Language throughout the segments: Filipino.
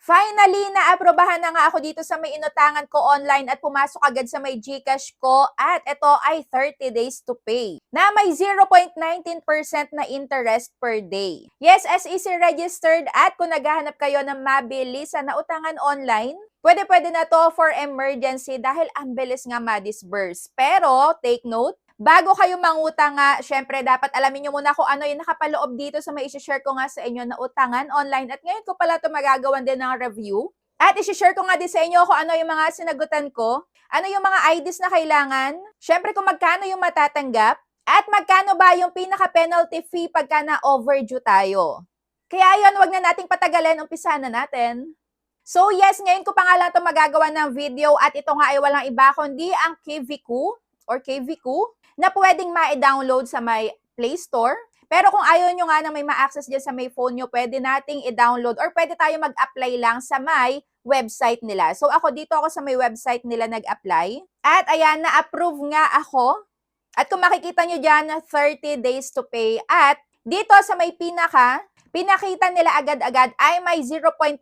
Finally, naaprubahan na nga ako dito sa may inutangan ko online at pumasok agad sa may GCash ko at ito ay 30 days to pay na may 0.19% na interest per day. Yes, SEC registered at kung naghahanap kayo ng mabilis na utangan online, pwede na to for emergency dahil ang bilis nga ma-disburse. Pero, take note, bago kayo mangutang nga, syempre dapat alamin nyo muna kung ano yung nakapaloob dito sa may isi-share ko nga sa inyo na utangan online. At ngayon ko pala ito magagawan din ng review. At isi-share ko nga din sa inyo kung ano yung mga sinagutan ko, ano yung mga IDs na kailangan, syempre kung magkano yung matatanggap, at magkano ba yung pinaka-penalty fee pagka na-overdue tayo. Kaya yun, wag na nating patagalin, umpisa na natin. So yes, ngayon ko pa nga lang ito magagawa ng video at ito nga ay walang iba kundi ang KVQ na pwedeng ma-download sa may Play Store. Pero kung ayaw nyo nga na may ma-access dyan sa may phone nyo, pwede nating i-download or pwede tayo mag-apply lang sa may website nila. So ako dito ako sa may website nila nag-apply. At ayan, na-approve nga ako. At kung makikita nyo dyan, 30 days to pay. At dito sa may pinakita nila agad-agad ay may 0.12%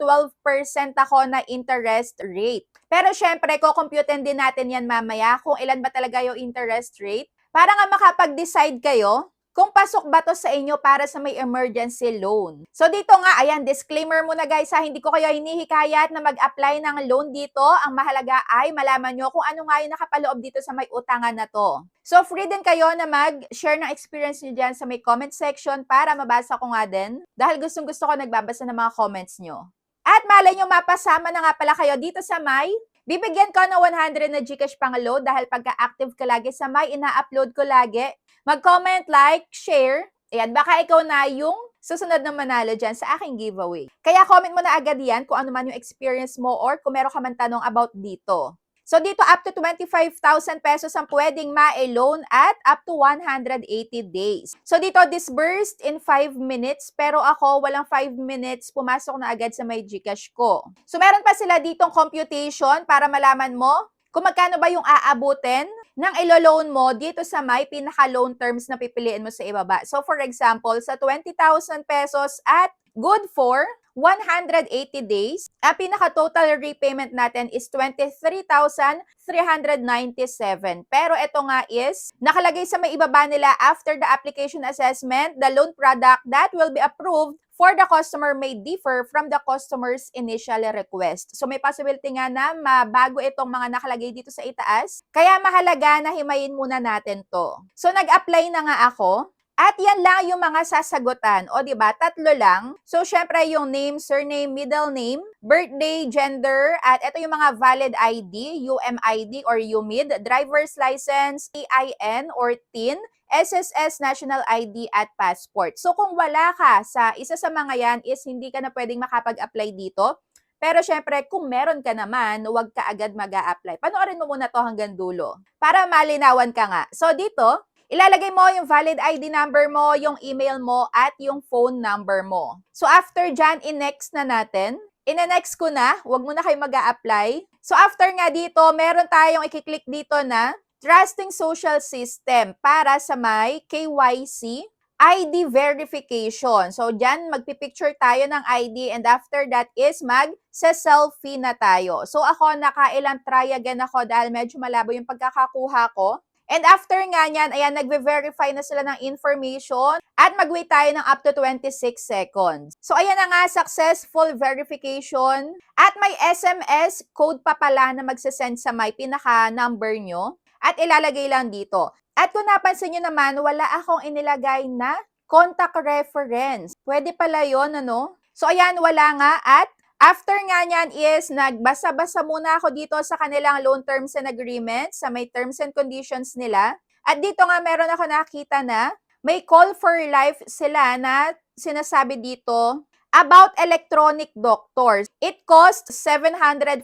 ako na interest rate. Pero syempre, kukomputin din natin yan mamaya kung ilan ba talaga yung interest rate para nga makapag-decide kayo kung pasok ba to sa inyo para sa may emergency loan. So dito nga, ayan, disclaimer muna guys ha, hindi ko kayo hinihikayat na mag-apply ng loan dito. Ang mahalaga ay malaman nyo kung ano nga yung nakapaloob dito sa may utangan na to. So free din kayo na mag-share ng experience nyo dyan sa may comment section para mabasa ko nga din. Dahil gustong-gusto ko nagbabasa ng mga comments nyo. At malay nyo, mapasama na nga pala kayo dito sa may bibigyan ko ng 100 na GCash pang load dahil pagka-active ka lagi sa may ina-upload ko lagi. Mag-comment, like, share. Ayan, baka ikaw na yung susunod na manalo dyan sa aking giveaway. Kaya comment mo na agad yan kung ano man yung experience mo or kung meron ka man tanong about dito. So dito up to 25,000 pesos ang pwedeng ma-loan at up to 180 days. So dito disbursed in 5 minutes pero ako walang 5 minutes pumasok na agad sa may GCash ko. So meron pa sila ditong computation para malaman mo kung magkano ba yung aabutin ng ilo-loan mo dito sa may pinaka-loan terms na pipiliin mo sa ibaba. So for example, sa 20,000 pesos at good for 180 days, ang pinaka-total repayment natin is 23,397. Pero ito nga is, nakalagay sa may ibaba nila after the application assessment, the loan product that will be approved for the customer may differ from the customer's initial request. So may possibility nga na mabago itong mga nakalagay dito sa itaas. Kaya mahalaga na himayin muna natin to. So nag-apply na nga ako. At yan lang yung mga sasagutan. O diba, 3 lang. So syempre yung name, surname, middle name, birthday, gender, at ito yung mga valid ID, UMID or UMID, driver's license, EIN or TIN, SSS, national ID, at passport. So kung wala ka sa isa sa mga yan is hindi ka na pwedeng makapag-apply dito. Pero syempre, kung meron ka naman, huwag ka agad mag-a-apply. Panoorin mo muna to hanggang dulo para malinawan ka nga. So dito, ilalagay mo yung valid ID number mo, yung email mo, at yung phone number mo. So after dyan, in-next na natin. In-next ko na, huwag mo na kayo mag-a-apply. So after nga dito, meron tayong i-click dito na Trusting Social System para sa may KYC, ID verification. So dyan, magpipicture tayo ng ID and after that is mag-selfie na tayo. So ako, nakailang try again ako dahil medyo malabo yung pagkakakuha ko. And after nga niyan, ayan, nagve-verify na sila ng information at mag-wait tayo ng up to 26 seconds. So ayan na nga, successful verification at may SMS code pa pala na magsasend sa may pinaka-number nyo at ilalagay lang dito. At kung napansin nyo naman, wala akong inilagay na contact reference. Pwede pala yon ano? So ayan, wala nga at after nga niyan is nagbasa-basa muna ako dito sa kanilang loan terms and agreements, sa may terms and conditions nila. At dito nga meron ako nakita na may call for life sila na sinasabi dito about electronic doctors. It costs 747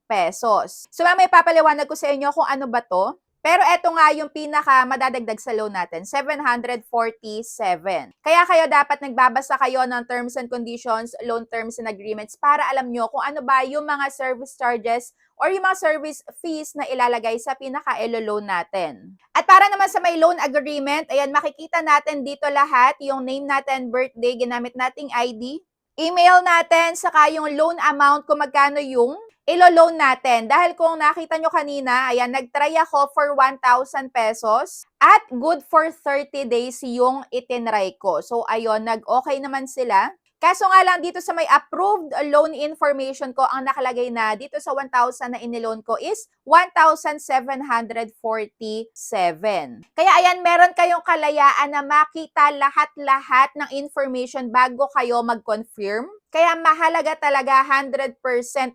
pesos. So may papaliwanag ko sa inyo kung ano ba to. Pero eto nga yung pinaka madadagdag sa loan natin, 747. Kaya kayo dapat nagbabasa kayo ng terms and conditions, loan terms and agreements para alam nyo kung ano ba yung mga service charges or yung mga service fees na ilalagay sa pinaka-elo-loan natin. At para naman sa may loan agreement, ayan, makikita natin dito lahat yung name natin, birthday, ginamit nating ID, email natin, saka yung loan amount kung magkano yung ilo-loan natin. Dahil kung nakita nyo kanina, ayan, nag-try ako for 1,000 pesos at good for 30 days yung itinry ko. So, ayun, nag-okay naman sila. Kaso nga lang dito sa may approved loan information ko, ang nakalagay na dito sa 1,000 na iniloan ko is 1,747. Kaya ayan, meron kayong kalayaan na makita lahat-lahat ng information bago kayo mag-confirm. Kaya mahalaga talaga 100%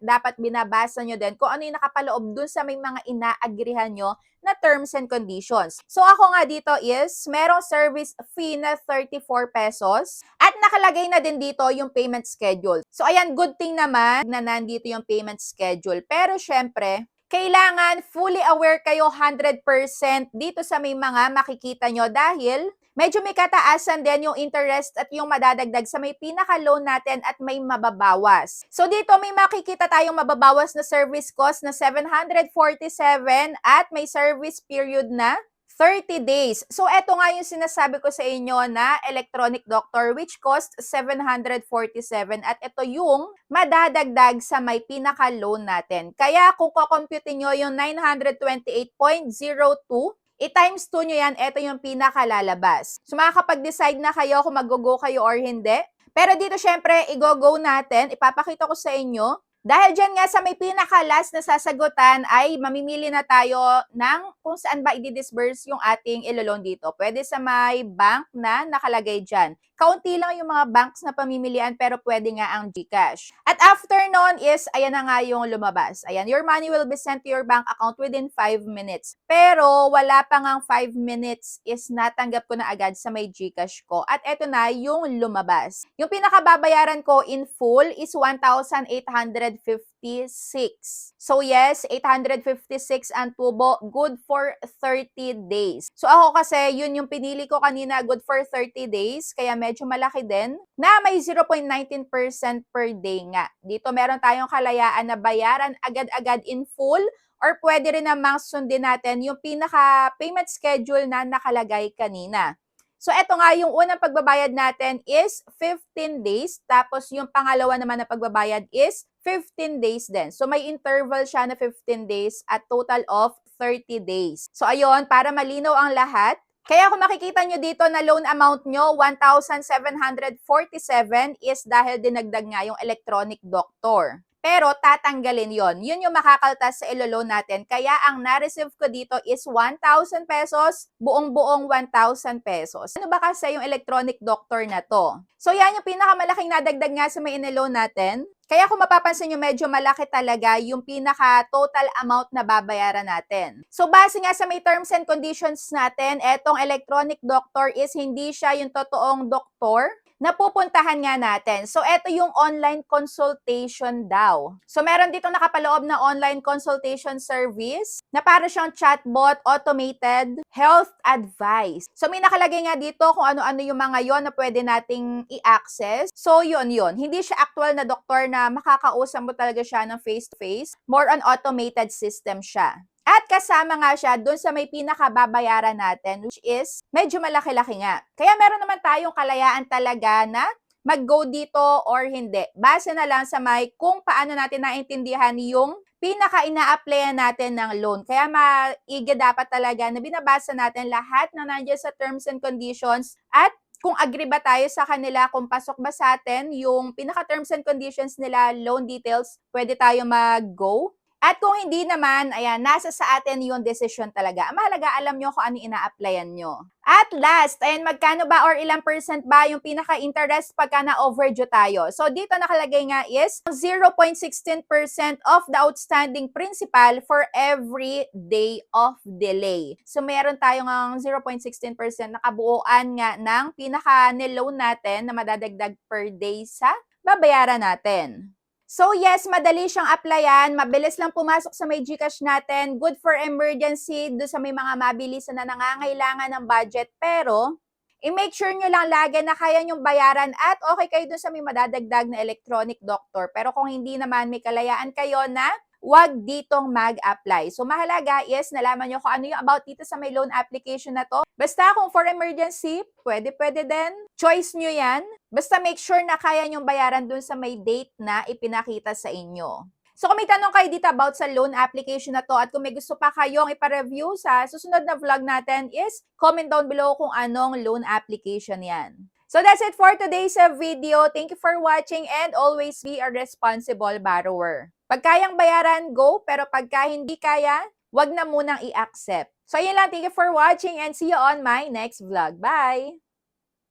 dapat binabasa nyo din kung ano yung nakapaloob dun sa may mga inaagrihan nyo na terms and conditions. So ako nga dito is merong service fee na 34 pesos at nakalagay na din dito yung payment schedule. So ayan, good thing naman na nandito yung payment schedule. Pero syempre, kailangan fully aware kayo 100% dito sa may mga makikita nyo dahil medyo may kataasan din yung interest at yung madadagdag sa may pinaka-loan natin at may mababawas. So dito may makikita tayong mababawas na service cost na 747 at may service period na 30 days. So eto nga yung sinasabi ko sa inyo na electronic doctor which cost 747 at ito yung madadagdag sa may pinaka-loan natin. Kaya kung kukomputin nyo yung 928.02, i-times 2 nyo yan, ito yung pinakalalabas. So makakapag-decide na kayo kung mag-go kayo or hindi. Pero dito syempre, i-go natin. Ipapakita ko sa inyo. Dahil dyan nga sa may pinaka-last na sasagutan ay mamimili na tayo ng kung saan ba i-disburse yung ating iloloan dito. Pwede sa may bank na nakalagay dyan. Kaunti lang yung mga banks na pamimilian pero pwede nga ang GCash. At after nun is, ayan na nga yung lumabas. Ayan, your money will be sent to your bank account within 5 minutes. Pero wala pa ngang 5 minutes is natanggap ko na agad sa may GCash ko. At eto na yung lumabas. Yung pinakababayaran ko in full is 1,856. So yes, 856 ang tubo, good for 30 days. So ako kasi, yun yung pinili ko kanina, good for 30 days, kaya medyo malaki din, na may 0.19% per day nga. Dito meron tayong kalayaan na bayaran agad-agad in full, or pwede rin namang sundin natin yung pinaka-payment schedule na nakalagay kanina. So, eto nga, yung unang pagbabayad natin is 15 days. Tapos, yung pangalawa naman na pagbabayad is 15 days din. So, may interval siya na 15 days at total of 30 days. So, ayun, para malinaw ang lahat. Kaya kung makikita nyo dito na loan amount nyo, 1,747 is dahil dinagdag nga yung electronic doctor. Pero tatanggalin yon. Yun yung makakaltas sa ilo-loan natin. Kaya ang na-receive ko dito is 1,000 pesos, buong-buong 1,000 pesos. Ano ba kasi yung electronic doctor na to? So yan yung pinakamalaking nadagdag nga sa may iniloan natin. Kaya kung mapapansin nyo, medyo malaki talaga yung pinaka-total amount na babayaran natin. So base nga sa may terms and conditions natin, etong electronic doctor is hindi siya yung totoong doktor na pupuntahan nga natin. So, ito yung online consultation daw. So, meron dito nakapaloob na online consultation service na para siyang chatbot, automated health advice. So, may nakalagay nga dito kung ano-ano yung mga yon na pwede nating i-access. So, yun. Hindi siya actual na doktor na makakausap mo talaga siya ng face-to-face. More on automated system siya. At kasama nga siya dun sa may pinakababayaran natin, which is medyo malaki-laki nga. Kaya meron naman tayong kalayaan talaga na mag-go dito or hindi. Base na lang sa may kung paano natin naintindihan yung pinaka-ina-applyan natin ng loan. Kaya maiga dapat talaga na binabasa natin lahat na nandiyan sa terms and conditions at kung agree ba tayo sa kanila, kung pasok ba sa atin yung pinaka-terms and conditions nila, loan details, pwede tayo mag-go. At kung hindi naman, ayan, nasa sa atin yung decision talaga. Ang mahalaga, alam nyo kung ano ina-applyan nyo. At last, ayan, magkano ba or ilang percent ba yung pinaka-interest pagka na-overdue tayo? So, dito nakalagay nga is 0.16% of the outstanding principal for every day of delay. So, meron tayong 0.16% na kabuuan nga ng pinaka-niloan natin na madadagdag per day sa babayaran natin. So yes, madali siyang applyan, mabilis lang pumasok sa may GCash natin, good for emergency, do sa may mga mabilis na nangangailangan ng budget, pero I-make sure nyo lang lagi na kaya nyong bayaran at okay kayo dun sa may madadagdag na electronic doctor. Pero kung hindi naman, may kalayaan kayo na wag ditong mag-apply. So mahalaga is nalaman nyo kung ano yung about dito sa may loan application na to. Basta kung for emergency, pwede din. Choice nyo yan. Basta make sure na kaya nyong bayaran dun sa may date na ipinakita sa inyo. So kung may tanong kayo dito about sa loan application na to at kung may gusto pa kayong ipa-review sa susunod na vlog natin is comment down below kung anong loan application yan. So that's it for today's video. Thank you for watching and always be a responsible borrower. Pag kayang bayaran, go. Pero pagka hindi kaya, wag na munang i-accept. So yun lang. Thank you for watching and see you on my next vlog. Bye!